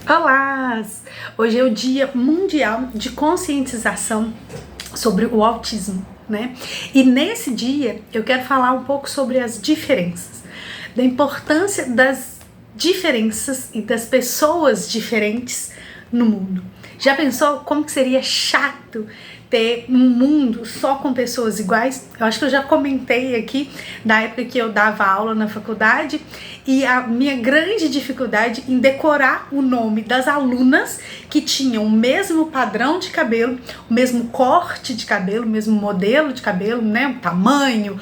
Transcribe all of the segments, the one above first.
Olá! Hoje é o Dia Mundial de Conscientização sobre o Autismo, né? E nesse dia eu quero falar um pouco sobre as diferenças, da importância das diferenças e das pessoas diferentes no mundo. Já pensou como que seria chato ter um mundo só com pessoas iguais? Eu acho que eu já comentei aqui da época que eu dava aula na faculdade e a minha grande dificuldade em decorar o nome das alunas que tinham o mesmo padrão de cabelo, o mesmo corte de cabelo, o mesmo modelo de cabelo, né, o tamanho,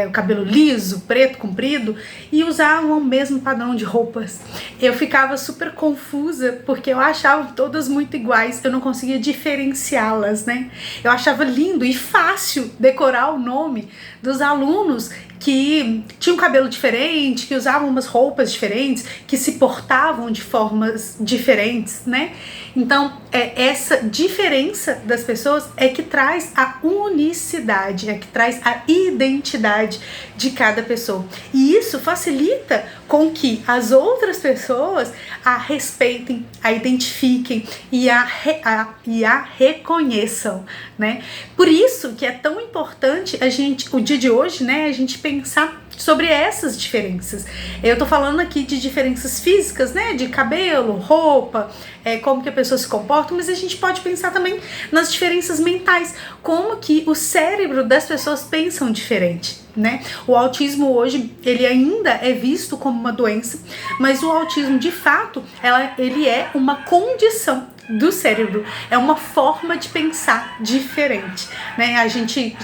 o cabelo liso, preto, comprido, e usavam o mesmo padrão de roupas. Eu ficava super confusa porque eu achava todas muito iguais, eu não conseguia diferenciá-las, né? Eu achava lindo e fácil decorar o nome dos alunos que tinham cabelo diferente, que usavam umas roupas diferentes, que se portavam de formas diferentes, né? Então, essa diferença das pessoas é que traz a unicidade, é que traz a identidade de cada pessoa. E isso facilita com que as outras pessoas a respeitem, a identifiquem e a reconheçam, né? Por isso que é tão importante o dia de hoje, né, a gente pensar sobre essas diferenças. Eu tô falando aqui de diferenças físicas, né, de cabelo, roupa, como que a pessoa se comporta, mas a gente pode pensar também nas diferenças mentais, como que o cérebro das pessoas pensam diferente, né? O autismo hoje, ele ainda é visto como uma doença, mas o autismo, de fato, ele é uma condição do cérebro, é uma forma de pensar diferente, né? A gente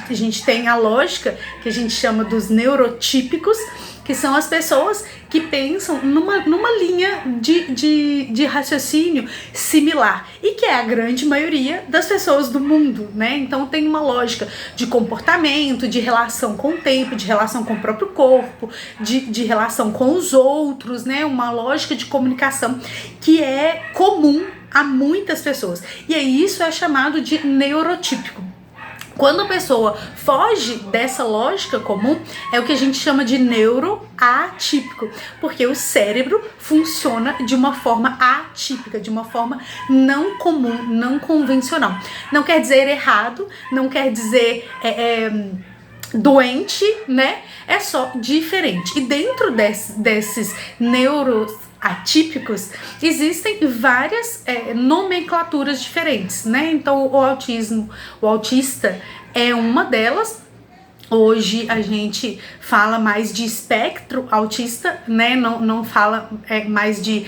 tem a lógica que a gente chama dos neurotípicos, que são as pessoas que pensam numa linha de raciocínio similar, e que é a grande maioria das pessoas do mundo, né? Então tem uma lógica de comportamento, de relação com o tempo, de relação com o próprio corpo, de relação com os outros, né? Uma lógica de comunicação que é comum a muitas pessoas. E aí isso é chamado de neurotípico. Quando a pessoa foge dessa lógica comum, é o que a gente chama de neuroatípico, porque o cérebro funciona de uma forma atípica, de uma forma não comum, não convencional. Não quer dizer errado, não quer dizer doente, né? É só diferente. E dentro desses neuroatípicos existem várias nomenclaturas diferentes, né? Então o autista é uma delas. Hoje a gente fala mais de espectro autista, né? Não fala mais de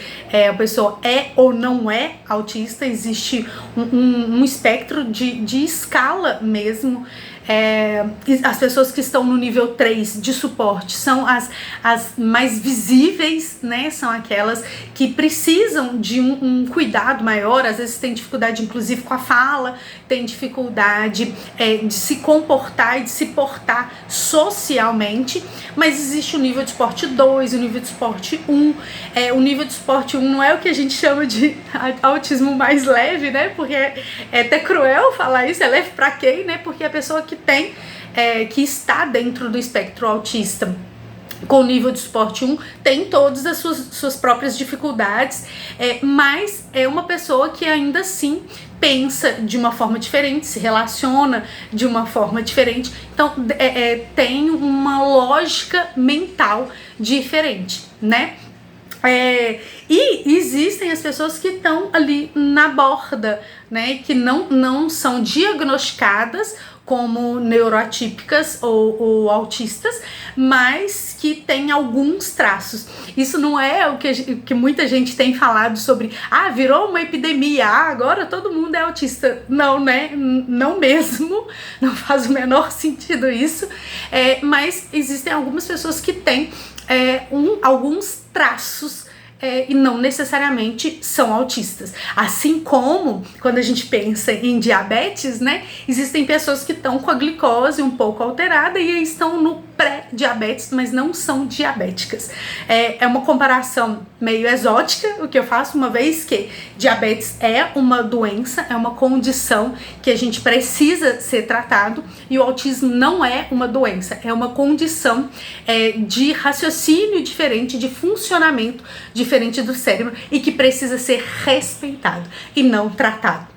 a pessoa é ou não é autista. Existe um espectro de escala mesmo. As pessoas que estão no nível 3 de suporte são as mais visíveis, né? São aquelas que precisam de um cuidado maior, às vezes tem dificuldade inclusive com a fala, tem dificuldade de se comportar e de se portar socialmente, mas existe o nível de suporte 2, o nível de suporte 1. O nível de suporte 1 não é o que a gente chama de autismo mais leve, né? Porque é até cruel falar isso, é leve pra quem, né? Porque a pessoa que está dentro do espectro autista com o nível de suporte 1 tem todas as suas próprias dificuldades, mas é uma pessoa que ainda assim pensa de uma forma diferente, se relaciona de uma forma diferente, então tem uma lógica mental diferente, né? E existem as pessoas que estão ali na borda, né, que não são diagnosticadas como neuroatípicas ou autistas, mas que tem alguns traços. Isso não é o que muita gente tem falado sobre, virou uma epidemia, agora todo mundo é autista. Não, né? Não mesmo, não faz o menor sentido isso, mas existem algumas pessoas que têm alguns traços e não necessariamente são autistas. Assim como quando a gente pensa em diabetes, né, existem pessoas que estão com a glicose um pouco alterada e estão no pré-diabetes, mas não são diabéticas. É uma comparação meio exótica o que eu faço, uma vez que diabetes é uma doença, é uma condição que a gente precisa ser tratado, e o autismo não é uma doença, é uma condição de raciocínio diferente, de funcionamento diferente do cérebro, e que precisa ser respeitado e não tratado.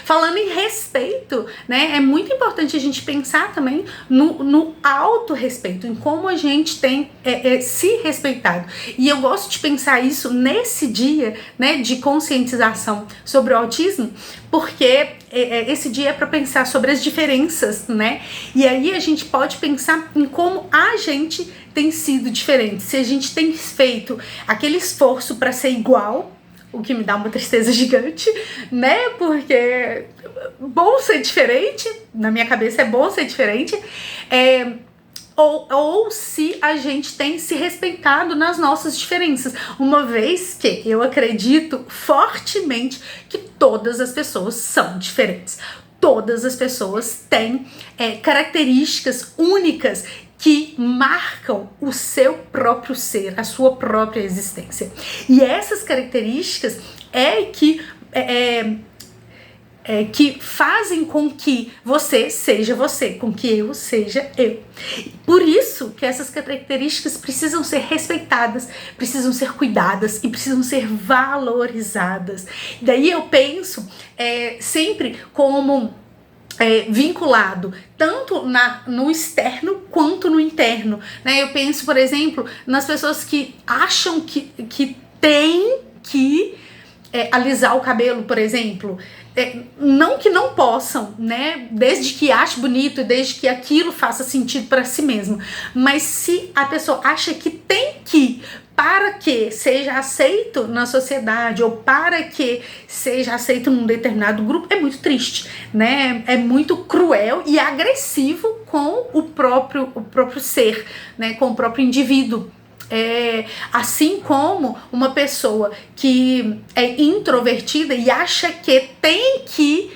Falando em respeito, né, é muito importante a gente pensar também no autorrespeito, em como a gente tem se respeitado. E eu gosto de pensar isso nesse dia, né, de conscientização sobre o autismo, porque esse dia é para pensar sobre as diferenças, né? E aí a gente pode pensar em como a gente tem sido diferente, se a gente tem feito aquele esforço para ser igual, o que me dá uma tristeza gigante, né? Porque bom ser diferente, na minha cabeça é bom ser diferente, ou se a gente tem se respeitado nas nossas diferenças, uma vez que eu acredito fortemente que todas as pessoas são diferentes. Todas as pessoas têm características únicas que marcam o seu próprio ser, a sua própria existência. E essas características que fazem com que você seja você, com que eu seja eu. Por isso que essas características precisam ser respeitadas, precisam ser cuidadas e precisam ser valorizadas. Daí eu penso sempre como vinculado tanto no externo quanto no interno, né? Eu penso, por exemplo, nas pessoas que acham que tem que alisar o cabelo, por exemplo. Não que não possam, né? Desde que ache bonito e desde que aquilo faça sentido para si mesmo. Mas se a pessoa acha que tem que, para que seja aceito na sociedade ou para que seja aceito num determinado grupo, é muito triste, né? É muito cruel e agressivo com o próprio ser, né? Com o próprio indivíduo. Assim como uma pessoa que é introvertida e acha que tem que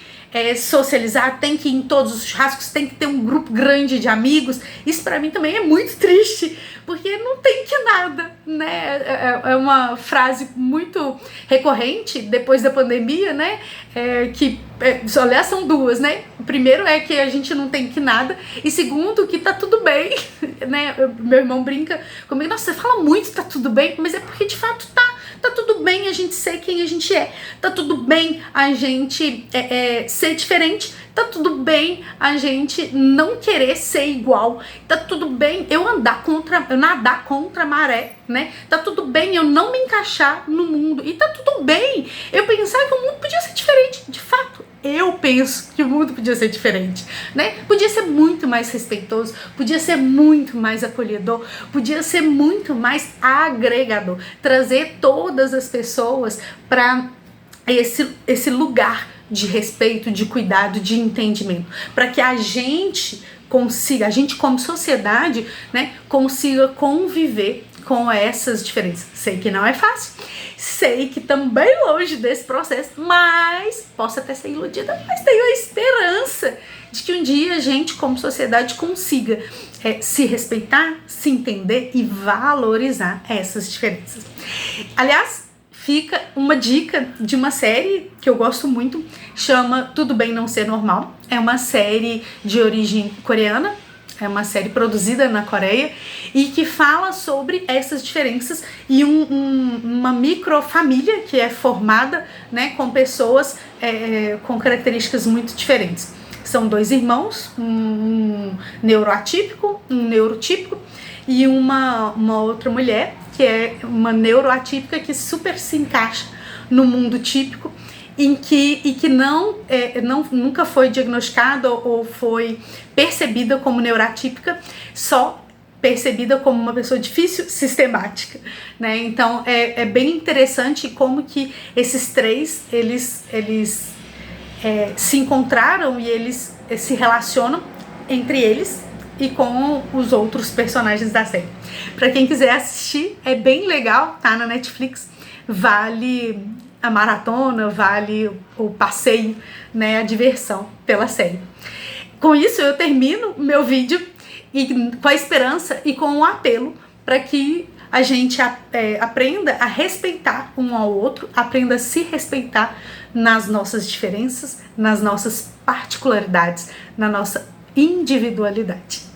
socializar, tem que ir em todos os churrascos, tem que ter um grupo grande de amigos, isso pra mim também é muito triste, porque não tem que nada, né? É uma frase muito recorrente depois da pandemia, né? Aliás, são duas, né? O primeiro é que a gente não tem que nada, e segundo, que tá tudo bem, né? Meu irmão brinca comigo, nossa, você fala muito tá tudo bem, mas é porque de fato tá tudo bem a gente ser quem a gente é, tá tudo bem a gente ser diferente, tá tudo bem a gente não querer ser igual, tá tudo bem eu nadar contra a maré, né? Tá tudo bem eu não me encaixar no mundo, e tá tudo bem eu pensar que o mundo podia ser diferente, de fato. Eu penso que o mundo podia ser diferente, né? Podia ser muito mais respeitoso, podia ser muito mais acolhedor, podia ser muito mais agregador, trazer todas as pessoas para esse lugar de respeito, de cuidado, de entendimento, para que a gente como sociedade, né, consiga conviver com essas diferenças. Sei que não é fácil, sei que também longe desse processo, mas posso até ser iludida, mas tenho a esperança de que um dia a gente, como sociedade, consiga se respeitar, se entender e valorizar essas diferenças. Aliás, fica uma dica de uma série que eu gosto muito, chama Tudo Bem Não Ser Normal. É uma série de origem coreana, é uma série produzida na Coreia e que fala sobre essas diferenças e uma microfamília que é formada, né, com pessoas com características muito diferentes. São dois irmãos, um neuroatípico, um neurotípico, e uma outra mulher que é uma neuroatípica que super se encaixa no mundo típico e que nunca foi diagnosticada ou foi percebida como neuroatípica, só percebida como uma pessoa difícil, sistemática, né? Então é bem interessante como que esses três eles se encontraram e eles se relacionam entre eles e com os outros personagens da série. Para quem quiser assistir, é bem legal, tá na Netflix, vale a maratona, vale o passeio, né, a diversão pela série. Com isso eu termino meu vídeo e com a esperança e com o apelo para que a gente aprenda a respeitar um ao outro, aprenda a se respeitar nas nossas diferenças, nas nossas particularidades, na nossa individualidade.